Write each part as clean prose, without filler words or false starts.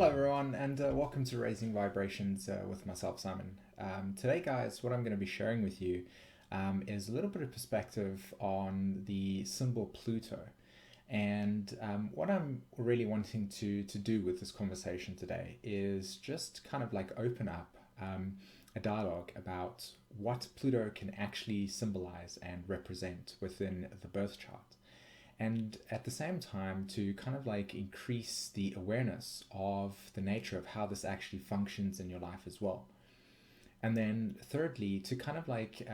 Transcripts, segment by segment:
Hello everyone and welcome to Raising Vibrations with myself, Simon. Today guys, what I'm going to be sharing with you is a little bit of perspective on the symbol Pluto. And what I'm really wanting to do with this conversation today is just kind of like open up a dialogue about what Pluto can actually symbolize and represent within the birth chart, and at the same time to kind of like increase the awareness of the nature of how this actually functions in your life as well. And then thirdly, to kind of like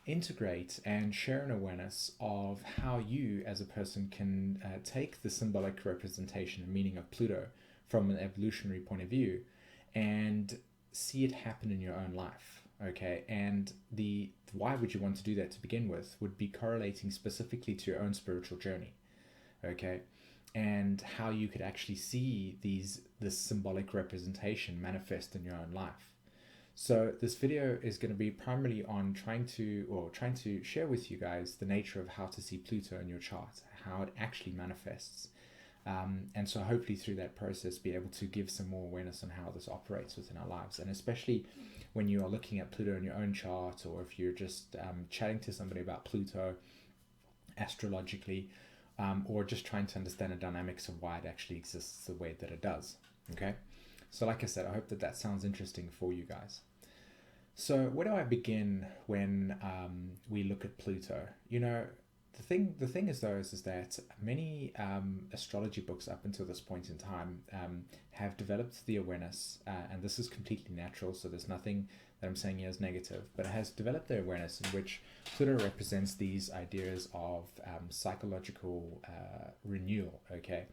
integrate and share an awareness of how you as a person can take the symbolic representation and meaning of Pluto from an evolutionary point of view and see it happen in your own life. Okay, and the why would you want to do that to begin with would be correlating specifically to your own spiritual journey. Okay, and how you could actually see this symbolic representation manifest in your own life. So this video is going to be primarily on trying to share with you guys the nature of how to see Pluto in your chart, how it actually manifests. And so hopefully through that process be able to give some more awareness on how this operates within our lives, and especially when you are looking at Pluto in your own chart, or if you're just chatting to somebody about Pluto astrologically, or just trying to understand the dynamics of why it actually exists the way that it does. Okay, so like I said, I hope that that sounds interesting for you guys. So where do I begin when we look at Pluto? The thing is though is that many astrology books up until this point in time have developed the awareness, and this is completely natural, so there's nothing that I'm saying here is negative, but it has developed the awareness in which Pluto represents these ideas of psychological renewal, okay?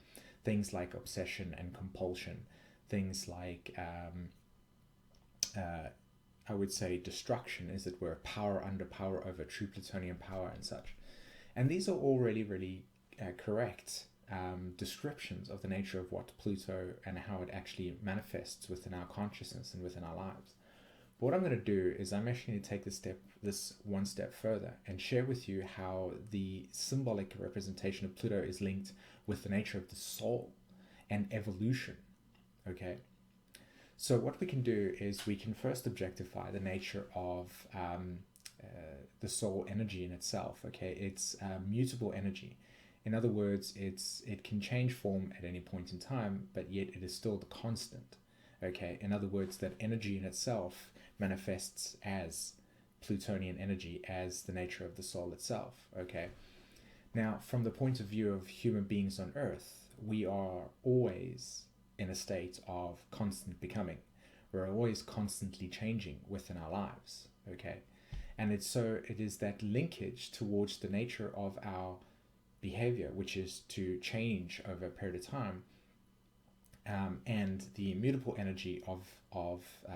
Things like obsession and compulsion, things like I would say destruction, as it were, power under power over true Plutonian power and such. And these are all really, really correct descriptions of the nature of what Pluto and how it actually manifests within our consciousness and within our lives. But what I'm going to do is I'm actually going to take this one step further and share with you how the symbolic representation of Pluto is linked with the nature of the soul and evolution. Okay. So what we can do is we can first objectify the nature of the soul energy in itself. Okay, it's mutable energy. In other words, it can change form at any point in time, but yet it is still the constant. Okay, in other words, that energy in itself manifests as Plutonian energy, as the nature of the soul itself. Okay, now from the point of view of human beings on Earth, we are always in a state of constant becoming. We're always constantly changing within our lives. Okay, and it is that linkage towards the nature of our behavior, which is to change over a period of time, and the immutable energy of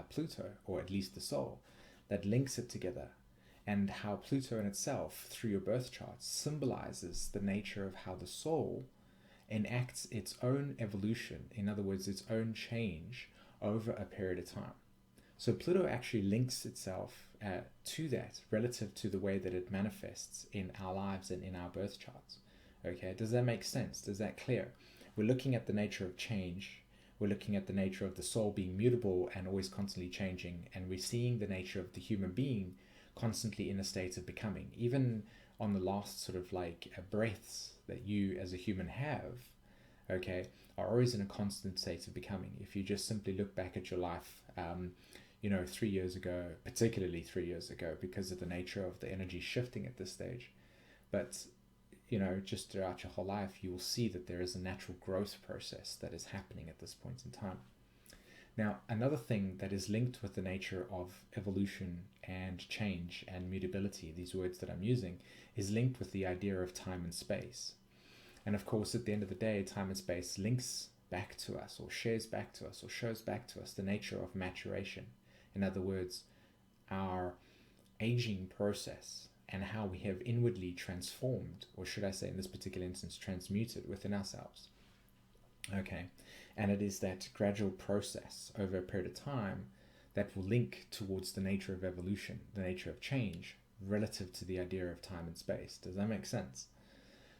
Pluto, or at least the soul, that links it together, and how Pluto in itself, through your birth chart, symbolizes the nature of how the soul enacts its own evolution, in other words, its own change over a period of time. So Pluto actually links itself to that relative to the way that it manifests in our lives and in our birth charts. Okay, does that make sense? Does that clear? We're looking at the nature of change. We're looking at the nature of the soul being mutable and always constantly changing, and we're seeing the nature of the human being constantly in a state of becoming. Even on the last sort of like breaths that you as a human have, okay, are always in a constant state of becoming. If you just simply look back at your life, 3 years ago, particularly 3 years ago, because of the nature of the energy shifting at this stage. But, just throughout your whole life, you will see that there is a natural growth process that is happening at this point in time. Now, another thing that is linked with the nature of evolution and change and mutability, these words that I'm using, is linked with the idea of time and space. And of course, at the end of the day, time and space links back to us, or shares back to us, or shows back to us the nature of maturation. In other words, our aging process and how we have inwardly transformed, or should I say in this particular instance, transmuted within ourselves. Okay, and it is that gradual process over a period of time that will link towards the nature of evolution, the nature of change, relative to the idea of time and space. Does that make sense?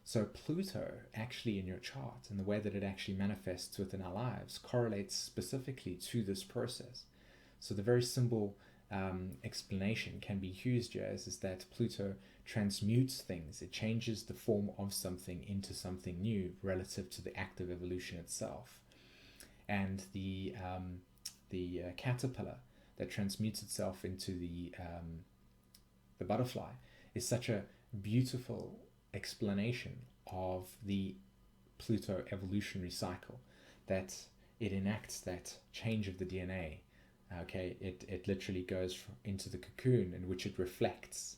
So Pluto actually in your chart and the way that it actually manifests within our lives correlates specifically to this process. So the very simple explanation can be used here is that Pluto transmutes things. It changes the form of something into something new relative to the act of evolution itself. And the caterpillar that transmutes itself into the butterfly is such a beautiful explanation of the Pluto evolutionary cycle, that it enacts that change of the DNA. Okay, it literally goes into the cocoon in which it reflects.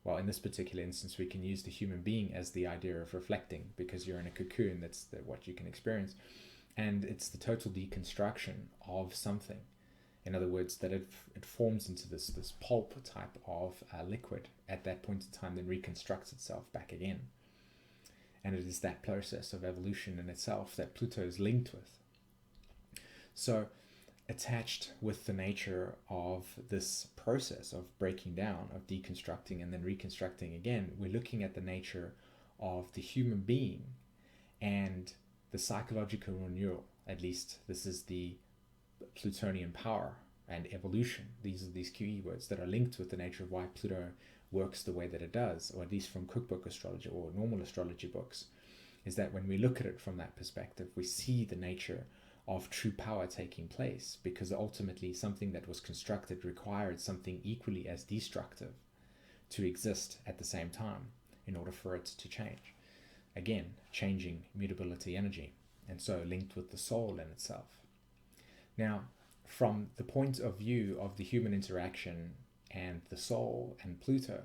Well, in this particular instance, we can use the human being as the idea of reflecting, because you're in a cocoon. That's what you can experience. And it's the total deconstruction of something. In other words, that it forms into this pulp type of liquid at that point in time, then reconstructs itself back again. And it is that process of evolution in itself that Pluto is linked with. So attached with the nature of this process of breaking down, of deconstructing and then reconstructing again, we're looking at the nature of the human being and the psychological renewal. At least this is the Plutonian power and evolution. These are these key words that are linked with the nature of why Pluto works the way that it does, or at least from cookbook astrology or normal astrology books, is that when we look at it from that perspective, we see the nature of true power taking place, because ultimately something that was constructed required something equally as destructive to exist at the same time in order for it to change. Again, changing mutability energy, and so linked with the soul in itself. Now, from the point of view of the human interaction and the soul and Pluto,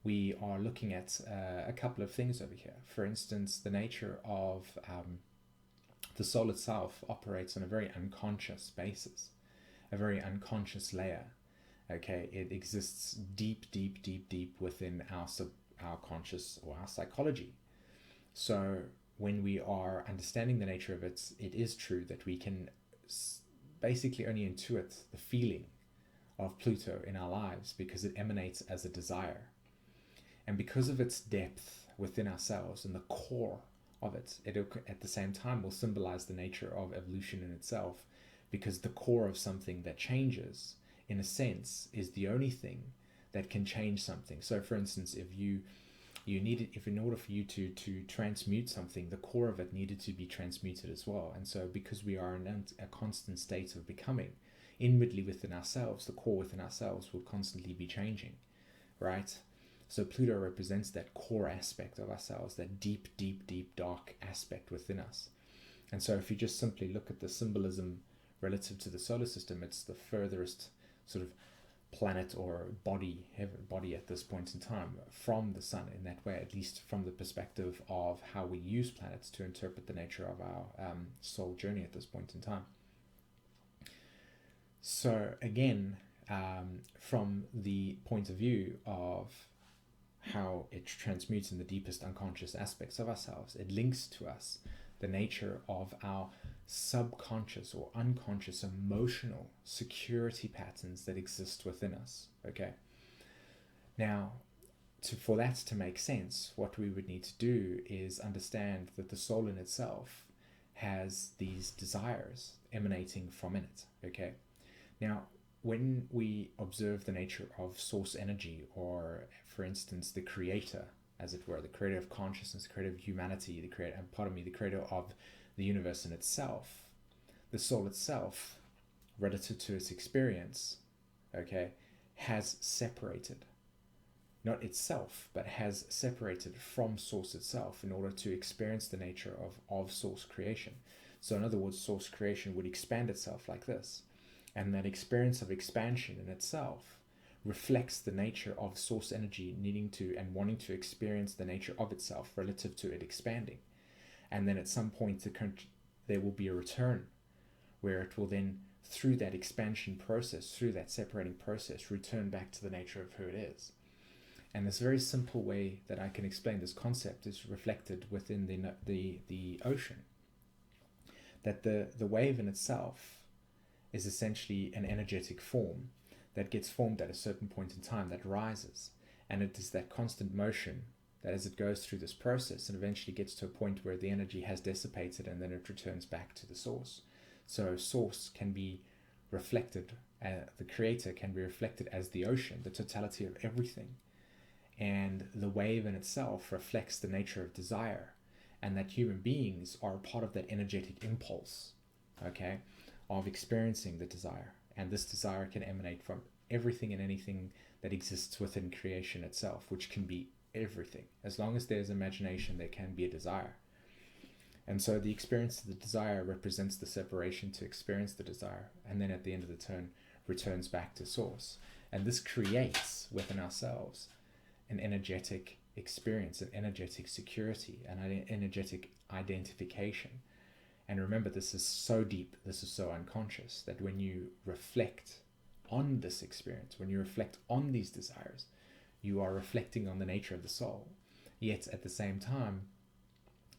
we are looking at a couple of things over here. For instance, the nature of the soul itself operates on a very unconscious basis, a very unconscious layer. Okay, it exists deep within our conscious or our psychology. So when we are understanding the nature of it, it is true that we can basically only intuit the feeling of Pluto in our lives, because it emanates as a desire. And because of its depth within ourselves and the core of it, it at the same time will symbolize the nature of evolution in itself, because the core of something that changes, in a sense, is the only thing that can change something. So for instance, if in order for you to transmute something, the core of it needed to be transmuted as well. And so because we are in a constant state of becoming, inwardly within ourselves, the core within ourselves will constantly be changing, right? So Pluto represents that core aspect of ourselves, that deep, dark aspect within us. And so if you just simply look at the symbolism relative to the solar system, it's the furthest sort of planet or body at this point in time from the sun in that way, at least from the perspective of how we use planets to interpret the nature of our soul journey at this point in time. So again, from the point of view of how it transmutes in the deepest unconscious aspects of ourselves, it links to us the nature of our subconscious or unconscious emotional security patterns that exist within us. Okay, now for that to make sense, what we would need to do is understand that the soul in itself has these desires emanating from it. Okay, now when we observe the nature of source energy, or for instance the creator, as it were, the creator of consciousness, the creator of humanity, the creator of the universe in itself, the soul itself, relative to its experience, okay, has separated, not itself, but has separated from source itself in order to experience the nature of source creation. So in other words, source creation would expand itself like this. And that experience of expansion in itself reflects the nature of source energy needing to and wanting to experience the nature of itself relative to it expanding. And then at some point there will be a return where it will then, through that expansion process, through that separating process, return back to the nature of who it is. And this very simple way that I can explain this concept is reflected within the ocean. That the wave in itself is essentially an energetic form that gets formed at a certain point in time that rises, and it is that constant motion that as it goes through this process and eventually gets to a point where the energy has dissipated and then it returns back to the source. So source can be reflected, the creator can be reflected as the ocean, the totality of everything. And the wave in itself reflects the nature of desire, and that human beings are a part of that energetic impulse, okay, of experiencing the desire. And this desire can emanate from everything and anything that exists within creation itself, which can be everything. As long as there's imagination, there can be a desire. And so the experience of the desire represents the separation to experience the desire, and then at the end of the turn returns back to source. And this creates within ourselves an energetic experience, an energetic security, an energetic identification. And remember, this is so deep, this is so unconscious, that when you reflect on this experience, when you reflect on these desires, you are reflecting on the nature of the soul. Yet at the same time,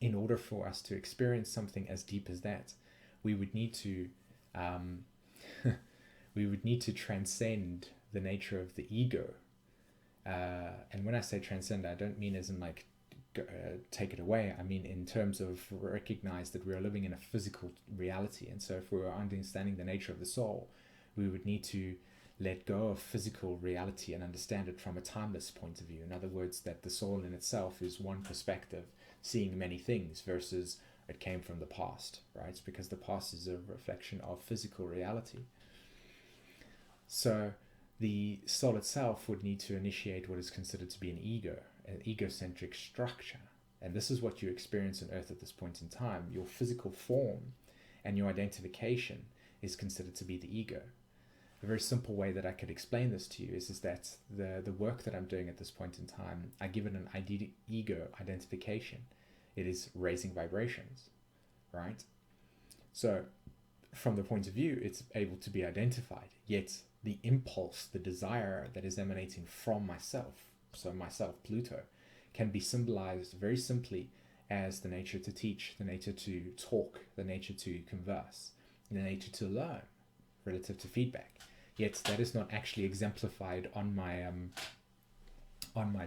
in order for us to experience something as deep as that, we would need to transcend the nature of the ego. And when I say transcend, I don't mean as in like take it away. I mean in terms of recognize that we are living in a physical reality. And so if we were understanding the nature of the soul, we would need to let go of physical reality and understand it from a timeless point of view. In other words, that the soul in itself is one perspective, seeing many things, versus it came from the past, right? Because the past is a reflection of physical reality. So the soul itself would need to initiate what is considered to be an ego, an egocentric structure. And this is what you experience on Earth at this point in time. Your physical form and your identification is considered to be the ego. A very simple way that I could explain this to you is that the work that I'm doing at this point in time, I give it an ego identification. It is raising vibrations, right? So from the point of view, it's able to be identified, yet the impulse, the desire that is emanating from myself, so myself, Pluto, can be symbolized very simply as the nature to teach, the nature to talk, the nature to converse, the nature to learn relative to feedback. Yet that is not actually exemplified on my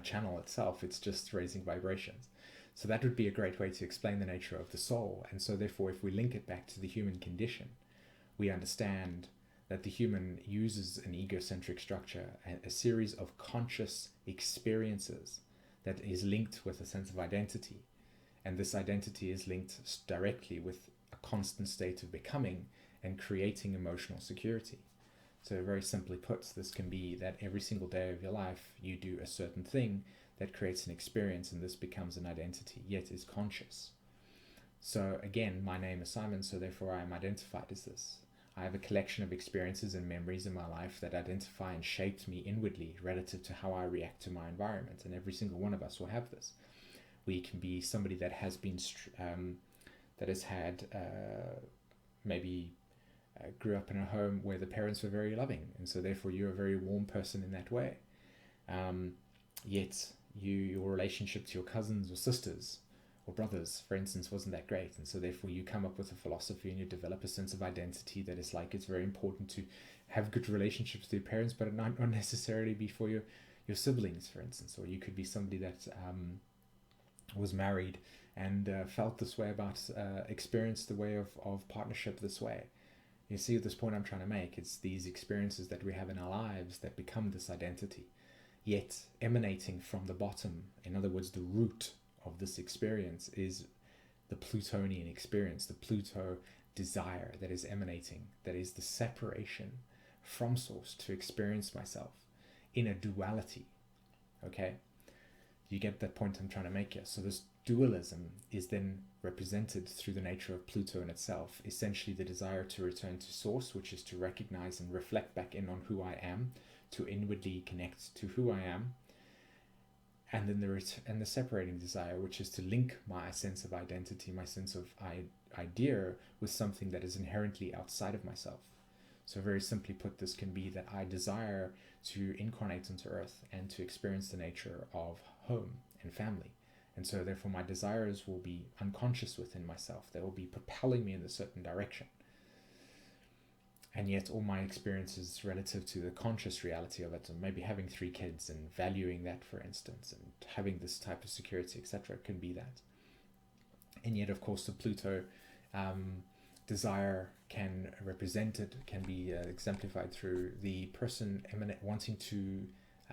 channel itself. It's just raising vibrations. So that would be a great way to explain the nature of the soul. And so therefore, if we link it back to the human condition, we understand that the human uses an egocentric structure, a series of conscious experiences that is linked with a sense of identity. And this identity is linked directly with a constant state of becoming and creating emotional security. So very simply put, this can be that every single day of your life, you do a certain thing that creates an experience, and this becomes an identity, yet is conscious. So again, my name is Simon, so therefore I am identified as this. I have a collection of experiences and memories in my life that identify and shaped me inwardly relative to how I react to my environment, and every single one of us will have this. We can be somebody that has been, that has had maybe grew up in a home where the parents were very loving, and so therefore you're a very warm person in that way. Yet your relationship to your cousins or sisters or brothers, for instance, wasn't that great, and so therefore you come up with a philosophy and you develop a sense of identity that is like, it's very important to have good relationships with your parents, but it might not necessarily be for your siblings, for instance. Or you could be somebody that was married and felt this way about, experienced the way of partnership this way. You see, at this point I'm trying to make, it's these experiences that we have in our lives that become this identity, yet emanating from the bottom. In other words, the root of this experience is the Plutonian experience, the Pluto desire that is emanating, that is the separation from source to experience myself in a duality. Okay? You get that point I'm trying to make here. So this dualism is then represented through the nature of Pluto in itself, essentially the desire to return to source, which is to recognize and reflect back in on who I am, to inwardly connect to who I am, and then the separating desire, which is to link my sense of identity, my sense of idea with something that is inherently outside of myself. So very simply put, this can be that I desire to incarnate into Earth and to experience the nature of home and family. And so therefore my desires will be unconscious within myself. They will be propelling me in a certain direction. And yet all my experiences relative to the conscious reality of it, and maybe having 3 kids and valuing that, for instance, and having this type of security, etc., can be that. And yet, of course, the Pluto desire can be exemplified through the person wanting to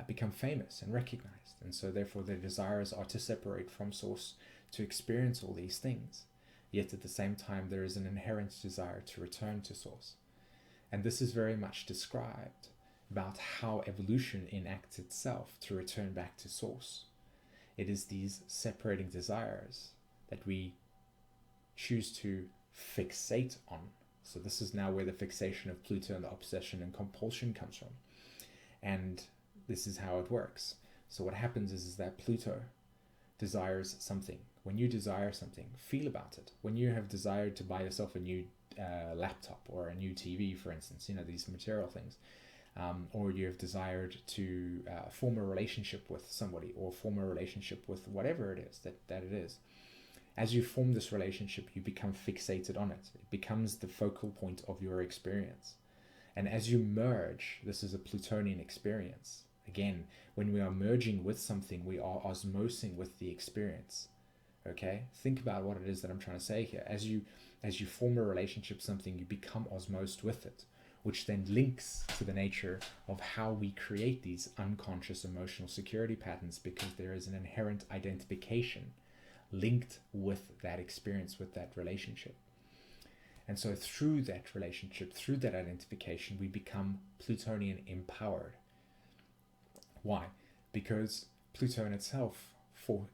become famous and recognized. And so therefore their desires are to separate from source, to experience all these things. Yet at the same time, there is an inherent desire to return to source. And this is very much described about how evolution enacts itself to return back to source. It is these separating desires that we choose to fixate on. So this is now where the fixation of Pluto and the obsession and compulsion comes from. And this is how it works. So what happens is that Pluto desires something. When you desire something, feel about it. When you have desired to buy yourself a new laptop or a new TV, for instance, these material things, or you have desired to form a relationship with somebody, or form a relationship with whatever it is that it is. As you form this relationship, you become fixated on it. It becomes the focal point of your experience. And as you merge, this is a Plutonian experience. Again, when we are merging with something, we are osmosing with the experience. Okay? Think about what it is that I'm trying to say here. As you form a relationship with something, you become osmosed with it, which then links to the nature of how we create these unconscious emotional security patterns, because there is an inherent identification linked with that experience, with that relationship. And so through that relationship, through that identification, we become Plutonian empowered. Why? Because Pluto in itself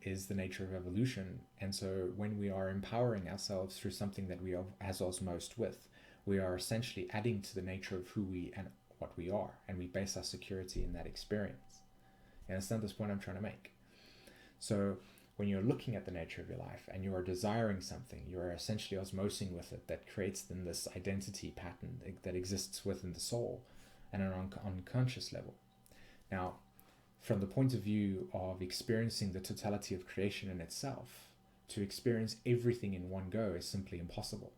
is the nature of evolution. And so when we are empowering ourselves through something that we are as osmosed with, we are essentially adding to the nature of who we and what we are, and we base our security in that experience. You understand this point I'm trying to make? So when you're looking at the nature of your life and you are desiring something, you are essentially osmosing with it. That creates then this identity pattern that exists within the soul and an unconscious level. Now, from the point of view of experiencing the totality of creation in itself, to experience everything in one go is simply impossible.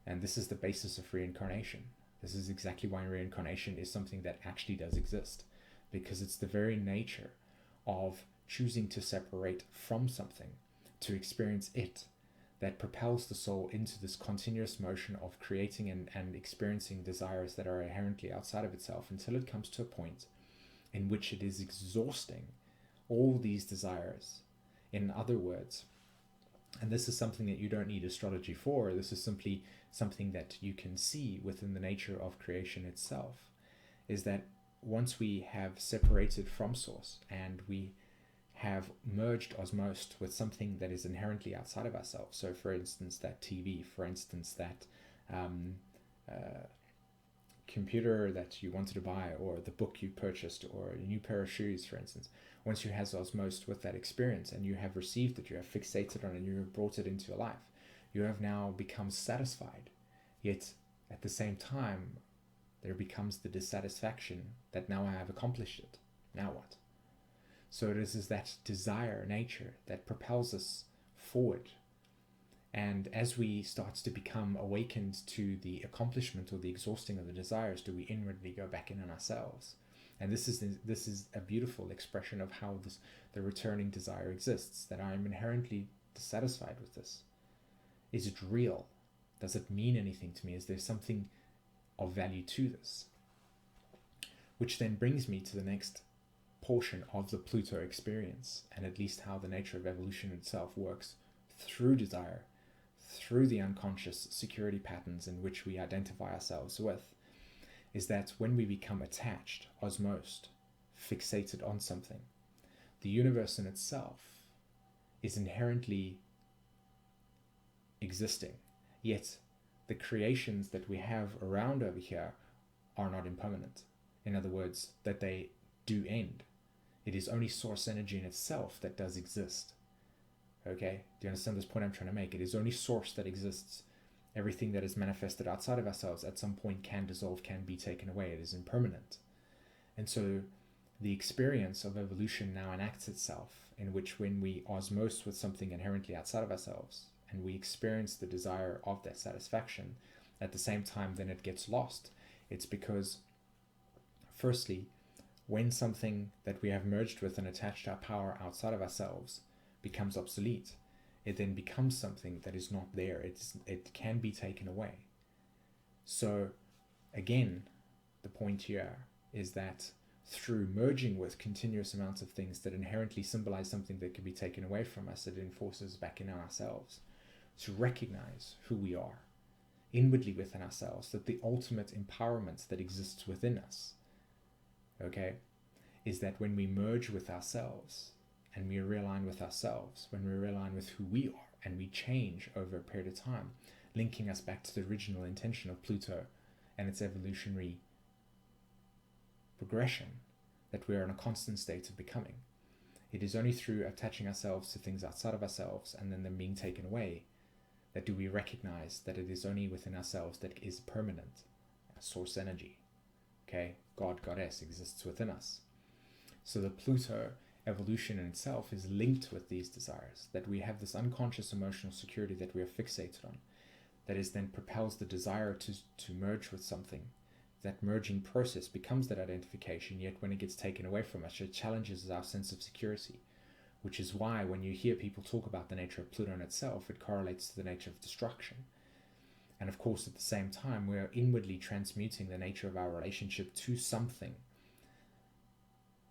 And this is the basis of reincarnation. This is exactly why reincarnation is something that actually does exist, because it's the very nature of choosing to separate from something to experience it that propels the soul into this continuous motion of creating and experiencing desires that are inherently outside of itself, until it comes to a point in which it is exhausting all these desires. In other words, and this is something that you don't need astrology for, this is simply something that you can see within the nature of creation itself, is that once we have separated from source and we have merged osmosed with something that is inherently outside of ourselves, so for instance that TV, for instance that computer that you wanted to buy, or the book you purchased, or a new pair of shoes, for instance, once you have osmosed with that experience and you have received it, you have fixated on it, and you have brought it into your life, you have now become satisfied. Yet at the same time, there becomes the dissatisfaction that now I have accomplished it. Now what? So it is that desire nature that propels us forward. And as we start to become awakened to the accomplishment or the exhausting of the desires, do we inwardly go back in on ourselves? And this is a beautiful expression of how the returning desire exists, that I am inherently dissatisfied with this. Is it real? Does it mean anything to me? Is there something of value to this? Which then brings me to the next portion of the Pluto experience, and at least how the nature of evolution itself works through desire, through the unconscious security patterns in which we identify ourselves with, is that when we become attached, osmosed, fixated on something, the universe in itself is inherently existing, yet the creations that we have around over here are not impermanent. In other words, that they do end. It is only source energy in itself that does exist. Okay? Do you understand this point I'm trying to make? It is only source that exists. Everything that is manifested outside of ourselves at some point can dissolve, can be taken away. It is impermanent. And so the experience of evolution now enacts itself, in which when we osmose with something inherently outside of ourselves and we experience the desire of that satisfaction, at the same time then it gets lost It's because, firstly, when something that we have merged with and attached our power outside of ourselves becomes obsolete, it then becomes something that is not there. It can be taken away. So again, the point here is that through merging with continuous amounts of things that inherently symbolize something that can be taken away from us, it enforces back in ourselves to recognize who we are inwardly within ourselves, that the ultimate empowerment that exists within us, okay, is that when we merge with ourselves and we realign with ourselves, when we realign with who we are and we change over a period of time, linking us back to the original intention of Pluto and its evolutionary progression, that we are in a constant state of becoming. It is only through attaching ourselves to things outside of ourselves and then them being taken away that do we recognize that it is only within ourselves that is permanent. Source energy, okay, God, Goddess exists within us. So the Pluto evolution in itself is linked with these desires, that we have this unconscious emotional security that we are fixated on, that is then propels the desire to merge with something. That merging process becomes that identification, yet when it gets taken away from us, it challenges our sense of security, which is why when you hear people talk about the nature of Pluto in itself, it correlates to the nature of destruction. And of course, at the same time, we are inwardly transmuting the nature of our relationship to something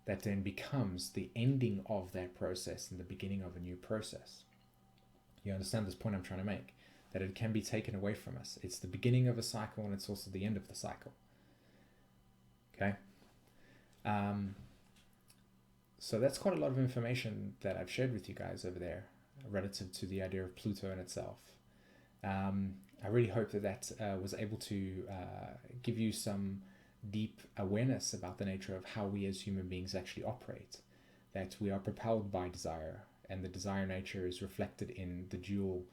that then becomes the ending of that process and the beginning of a new process. You understand this point I'm trying to make? That it can be taken away from us. It's the beginning of a cycle and it's also the end of the cycle. Okay? So that's quite a lot of information that I've shared with you guys over there relative to the idea of Pluto in itself. I really hope that was able to give you some deep awareness about the nature of how we as human beings actually operate, that we are propelled by desire, and the desire nature is reflected in the dual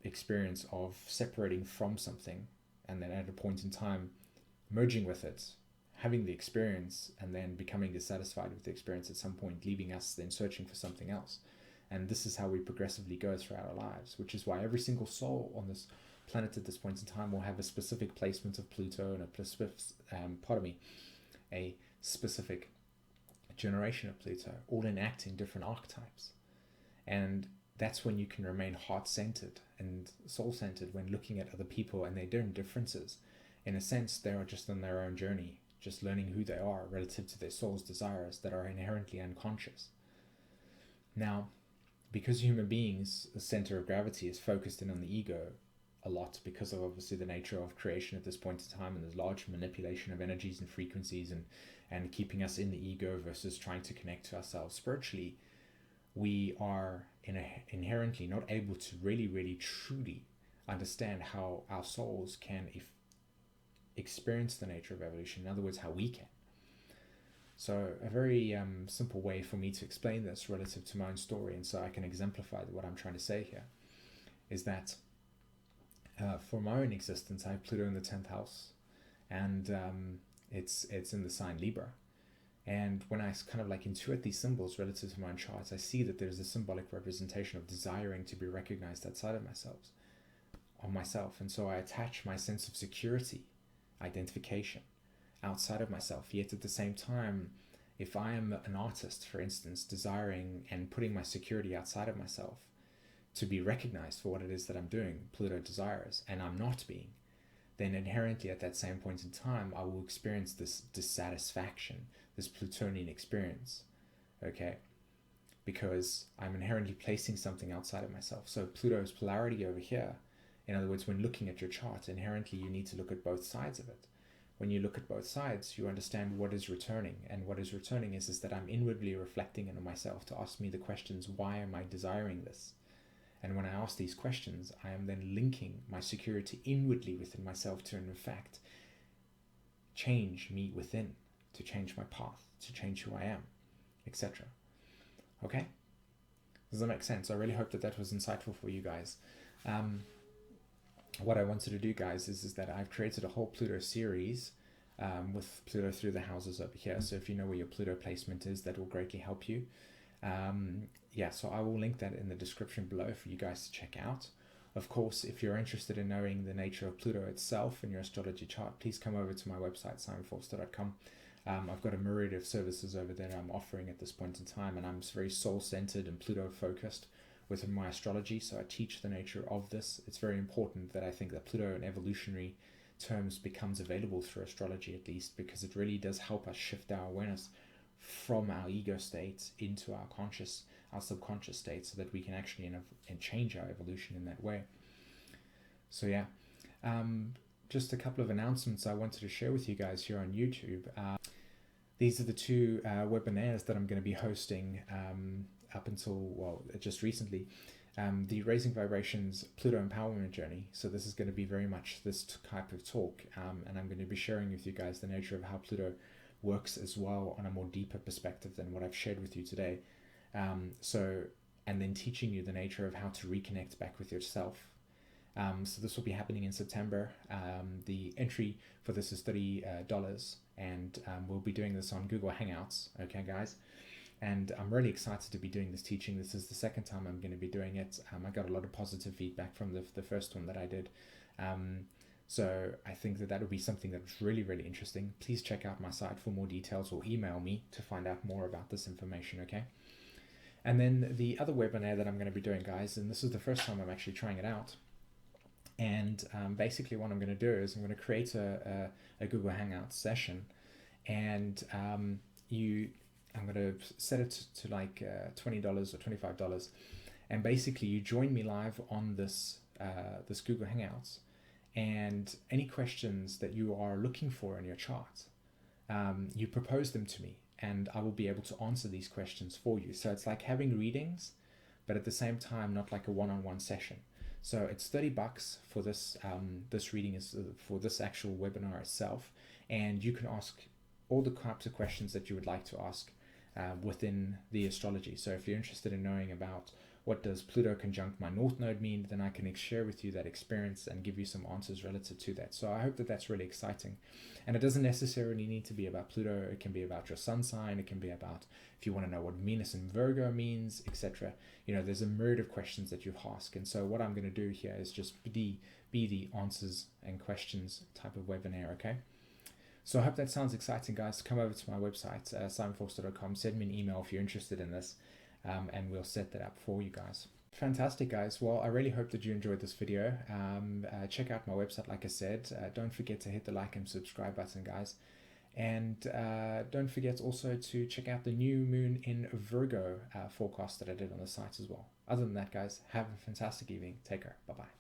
experience of separating from something and then at a point in time merging with it, having the experience, and then becoming dissatisfied with the experience at some point, leaving us then searching for something else. And this is how we progressively go throughout our lives, which is why every single soul on this planet at this point in time will have a specific placement of Pluto and a specific generation of Pluto, all enacting different archetypes. And that's when you can remain heart-centered and soul-centered when looking at other people and their different differences. In a sense, they are just on their own journey, just learning who they are relative to their soul's desires that are inherently unconscious. Now, because human beings, the center of gravity is focused in on the ego a lot because of obviously the nature of creation at this point in time, and there's large manipulation of energies and frequencies and keeping us in the ego versus trying to connect to ourselves spiritually, we are inherently not able to really truly understand how our souls can experience the nature of evolution. In other words, how we can. So a very simple way for me to explain this relative to my own story, and so I can exemplify what I'm trying to say here, is that for my own existence, I have Pluto in the 10th house, and it's in the sign Libra. And when I kind of like intuit these symbols relative to my own charts, I see that there's a symbolic representation of desiring to be recognized outside of myself. And so I attach my sense of security, identification, outside of myself. Yet at the same time, if I am an artist, for instance, desiring and putting my security outside of myself to be recognized for what it is that I'm doing, Pluto desires, and I'm not being, then inherently at that same point in time, I will experience this dissatisfaction, this Plutonian experience, okay? Because I'm inherently placing something outside of myself. So Pluto's polarity over here, in other words, when looking at your chart, inherently you need to look at both sides of it. When you look at both sides, you understand what is returning. And what is returning is that I'm inwardly reflecting into myself to ask me the questions, why am I desiring this? And when I ask these questions, I am then linking my security inwardly within myself to, in fact, change me within, to change my path, to change who I am, etc. Okay? Does that make sense? I really hope that was insightful for you guys. What I wanted to do, guys, is that I've created a whole Pluto series with Pluto through the houses over here. So if you know where your Pluto placement is, that will greatly help you. So I will link that in the description below for you guys to check out. Of course, if you're interested in knowing the nature of Pluto itself in your astrology chart, please come over to my website, simonvorster.com. I've got a myriad of services over there I'm offering at this point in time, and I'm very soul-centered and Pluto-focused within my astrology, so I teach the nature of this. It's very important that I think that Pluto in evolutionary terms becomes available through astrology, at least, because it really does help us shift our awareness from our ego state into our subconscious state, so that we can actually change our evolution in that way. So yeah, just a couple of announcements I wanted to share with you guys here on YouTube. These are the two webinars that I'm going to be hosting up until, well, just recently. The Raising Vibrations Pluto Empowerment Journey. So this is going to be very much this type of talk, and I'm going to be sharing with you guys the nature of how Pluto works as well on a more deeper perspective than what I've shared with you today. And then teaching you the nature of how to reconnect back with yourself. So this will be happening in September. The entry for this is $30, and we'll be doing this on Google Hangouts. Okay, guys. And I'm really excited to be doing this teaching. This is the second time I'm going to be doing it. I got a lot of positive feedback from the first one that I did. So I think that would be something that's really, really interesting. Please check out my site for more details, or email me to find out more about this information, okay? And then the other webinar that I'm going to be doing, guys, and this is the first time I'm actually trying it out. And basically what I'm going to do is I'm going to create a Google Hangout session, and I'm going to set it to like $20 or $25, and basically you join me live on this Google Hangouts, and any questions that you are looking for in your chart, you propose them to me, and I will be able to answer these questions for you. So it's like having readings, but at the same time not like a one-on-one session. So it's $30 for this. This reading is for this actual webinar itself, and you can ask all the types of questions that you would like to ask within the astrology. So if you're interested in knowing about what does Pluto conjunct my North Node mean, then I can share with you that experience and give you some answers relative to that. So I hope that that's really exciting. And it doesn't necessarily need to be about Pluto. It can be about your sun sign. It can be about if you want to know what Venus in Virgo means, etc. You know, there's a myriad of questions that you ask. And so what I'm going to do here is just be the answers and questions type of webinar, okay? So I hope that sounds exciting, guys. Come over to my website, simonvorster.com. Send me an email if you're interested in this, and we'll set that up for you guys. Fantastic, guys. Well, I really hope that you enjoyed this video. Check out my website, like I said. Don't forget to hit the like and subscribe button, guys. And don't forget also to check out the new moon in Virgo forecast that I did on the site as well. Other than that, guys, have a fantastic evening. Take care. Bye-bye.